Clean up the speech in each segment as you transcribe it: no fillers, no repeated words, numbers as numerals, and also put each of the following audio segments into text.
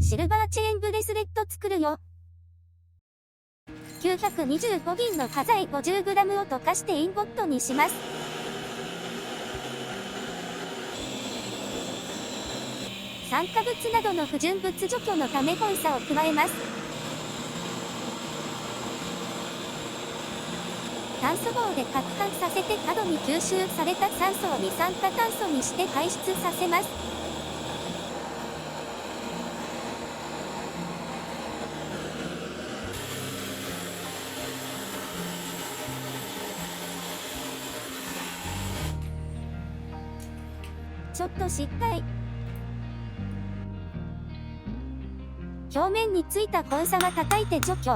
シルバーチェーンブレスレット作るよ。925銀の端材 50g を溶かしてインゴットにします。酸化物などの不純物除去のため本砂を加えます。炭素棒で攪拌させて角に吸収された酸素を二酸化炭素にして排出させます。ちょっとしっかり。表面についた本砂は叩いて除去。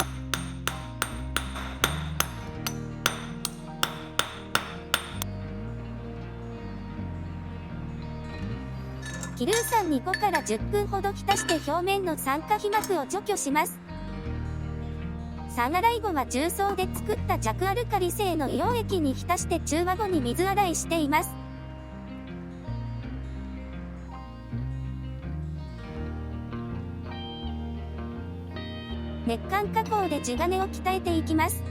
キルー酸に5から10分ほど浸して表面の酸化皮膜を除去します。酸洗い後は重曹で作った弱アルカリ性の硫黄液に浸して中和後に水洗いしています。熱管加工で地金を鍛えていきます。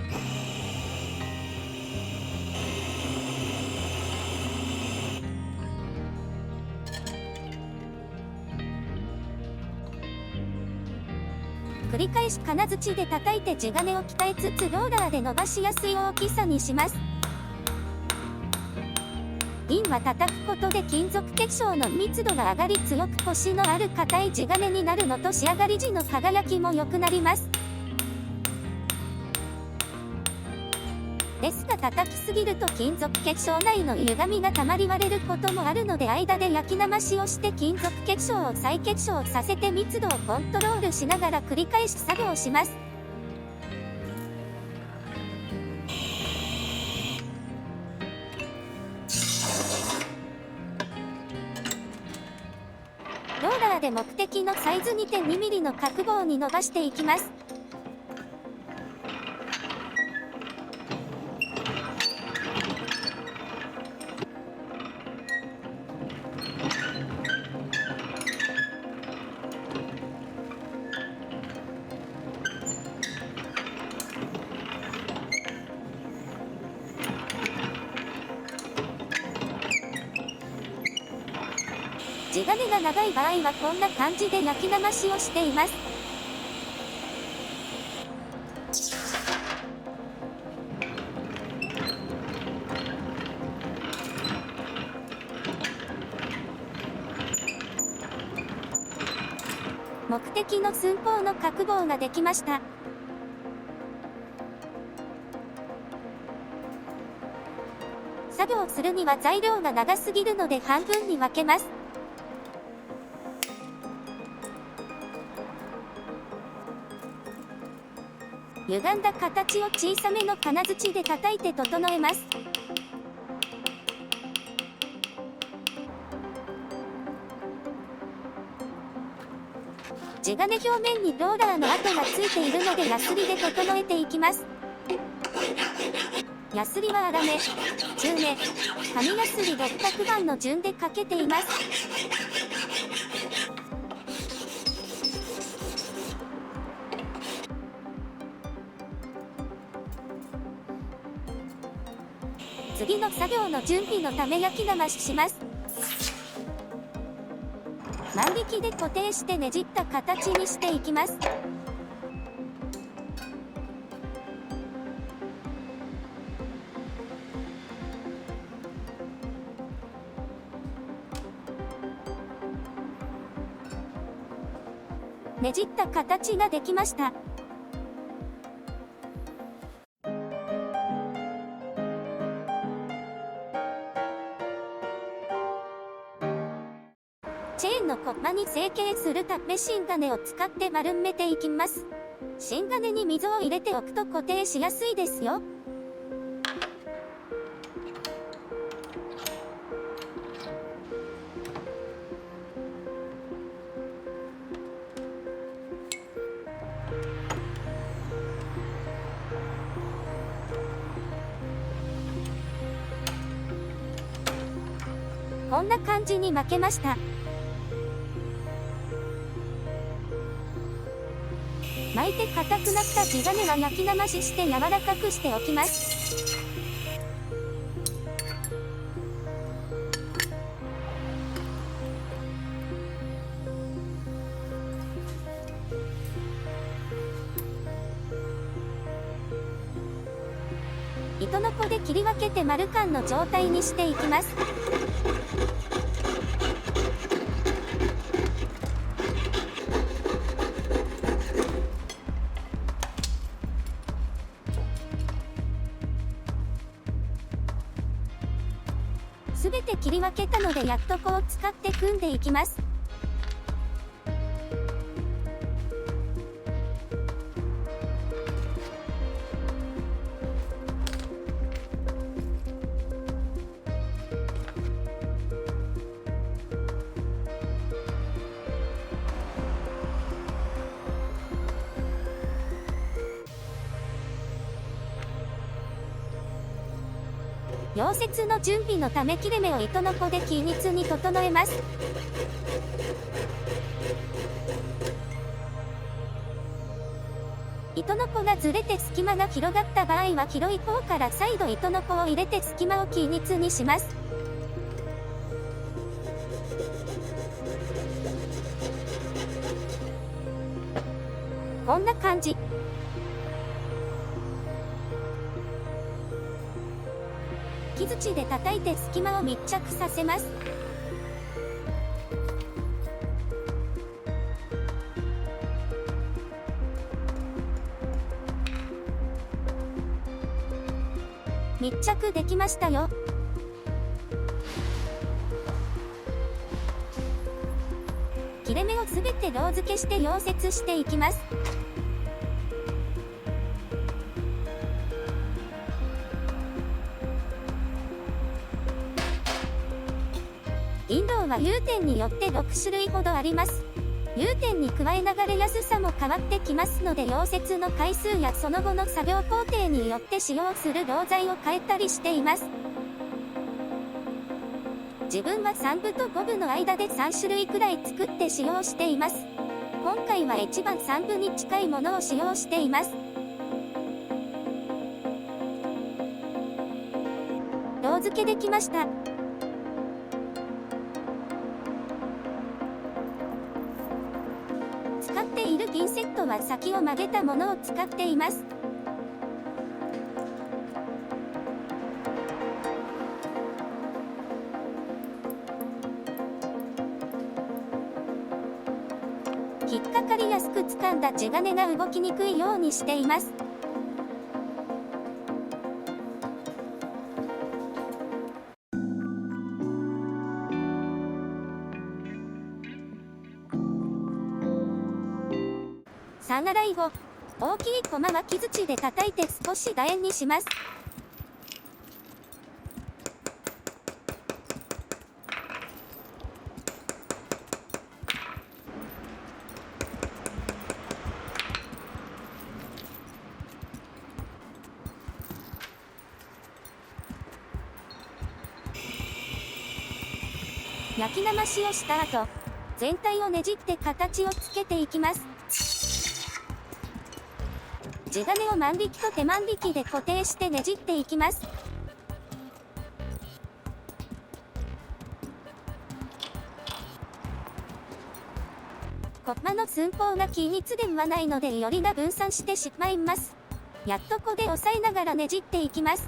繰り返し金槌で叩いて地金を鍛えつつローラーで伸ばしやすい大きさにします。銀は叩くことで金属結晶の密度が上がり強くコシのある硬い地金になるのと仕上がり時の輝きも良くなります。ですが叩きすぎると金属結晶内の歪みがたまり割れることもあるので間で焼きなましをして金属結晶を再結晶させて密度をコントロールしながら繰り返し作業します。ローラーで目的のサイズ 2.2mm の角棒に伸ばしていきます。地金が長い場合はこんな感じで焼きなましをしています。目的の寸法の角棒ができました。作業するには材料が長すぎるので半分に分けます。歪んだ形を小さめの金槌で叩いて整えます。地金表面にローラーの跡がついているのでヤスリで整えていきます。ヤスリは粗め、中め、紙ヤスリ600番の順でかけています。次の作業の準備のため焼きなましします。万力で固定してねじった形にしていきます。ねじった形ができました。チェーンのコマに成形するため芯金を使って丸めていきます。芯金に溝を入れておくと固定しやすいですよ。こんな感じに巻けました。巻いて硬くなった地金は焼きなましして柔らかくしておきます。糸のこで切り分けて丸缶の状態にしていきます。すべて切り分けたので焼くとこを使って組んでいきます。溶接の準備のため切れ目を糸のこで均一に整えます。糸のこがずれて隙間が広がった場合は広い方から再度糸のこを入れて隙間を均一にします。こんな感じ。木槌で叩いて隙間を密着させます。密着できましたよ。切れ目をすべてロー付けして溶接していきます。銀銅は融点によって6種類ほどあります。融点に加え流れやすさも変わってきますので溶接の回数やその後の作業工程によって使用する溶剤を変えたりしています。自分は3部と5部の間で3種類くらい作って使用しています。今回は一番3部に近いものを使用しています。ロー付けできました。使っているピンセットは先を曲げたものを使っています。引っかかりやすく掴んだ地金が動きにくいようにしています。3洗い後、大きいコマは木槌で叩いて少し楕円にします。焼きなましをした後、全体をねじって形をつけていきます。地金を万引きと手万引きで固定してねじっていきます。コマの寸法が均一ではないのでよりが分散してしまいます。やっとこで押さえながらねじっていきます。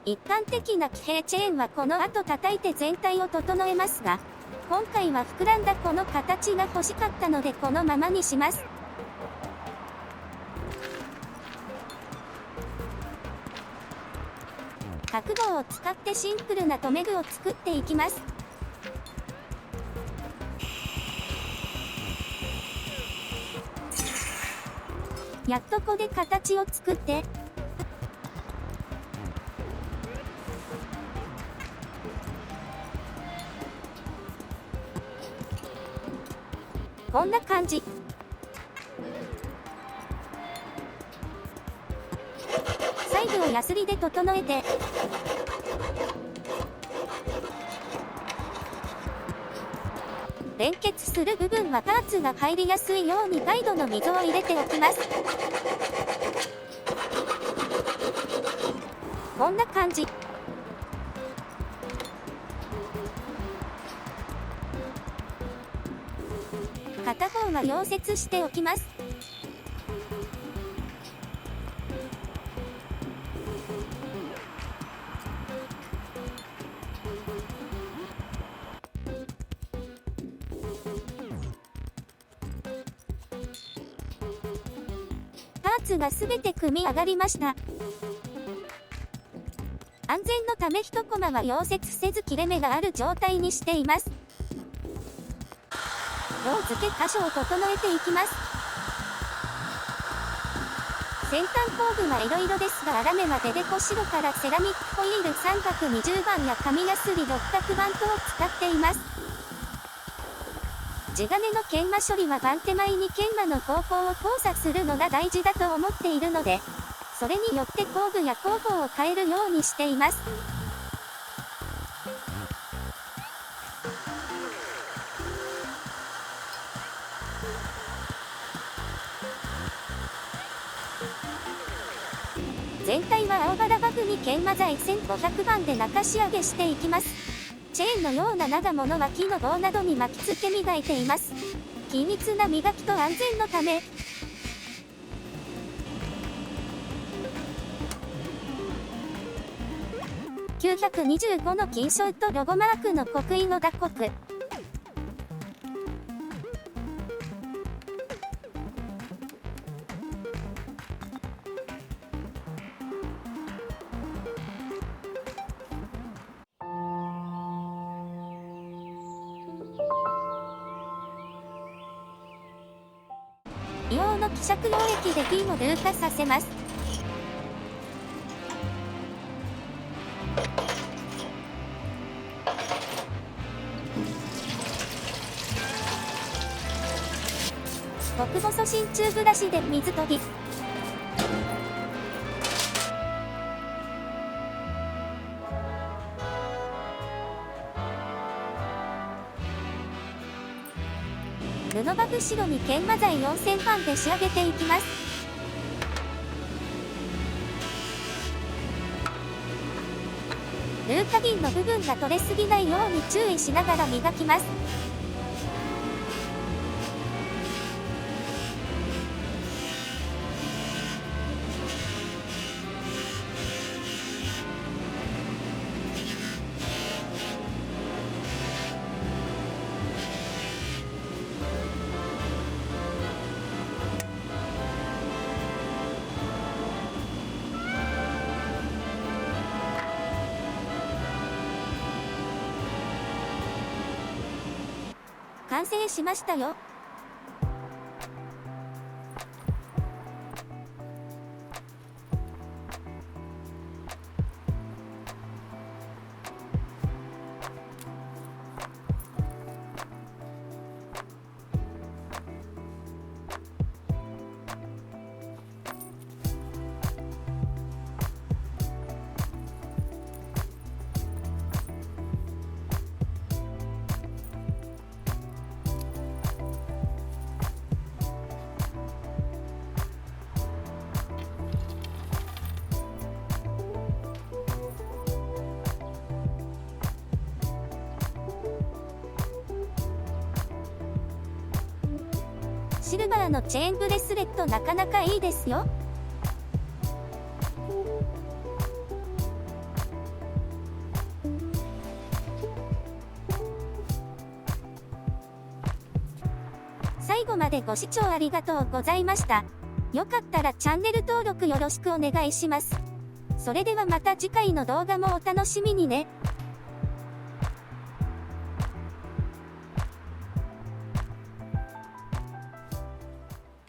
一般的な騎兵チェーンはこの後叩いて全体を整えますが、今回は膨らんだこの形が欲しかったのでこのままにします。角棒を使ってシンプルな留め具を作っていきます。やっとこで形を作って、こんな感じ。細部をヤスリで整えて、連結する部分はパーツが入りやすいようにガイドの溝を入れておきます。こんな感じ。片方は溶接しておきます。パーツがすべて組み上がりました。安全のため1コマは溶接せず切れ目がある状態にしています。ロー付け箇所を整えていきます。先端工具はいろいろですが、粗めはデデコ白からセラミックホイール三角20番や紙やすり6角バントを使っています。地金の研磨処理は番手前に研磨の方法を交差するのが大事だと思っているので、それによって工具や工法を変えるようにしています。全体は青バラバグに研磨剤1500番で中仕上げしていきます。チェーンのような長物は木の棒などに巻き付け磨いています。均一な磨きと安全のため、925の金賞とロゴマークの刻印の打刻。硫黄の希釈溶液で銀を硫化させます。極細真鍮ブラシで水研ぎ。布バグ白に研磨剤4000番で仕上げていきます。ルーカ銀の部分が取れすぎないように注意しながら磨きます。完成しましたよ。シルバーのチェーンブレスレットなかなかいいですよ。最後までご視聴ありがとうございました。よかったらチャンネル登録よろしくお願いします。それではまた次回の動画もお楽しみにね。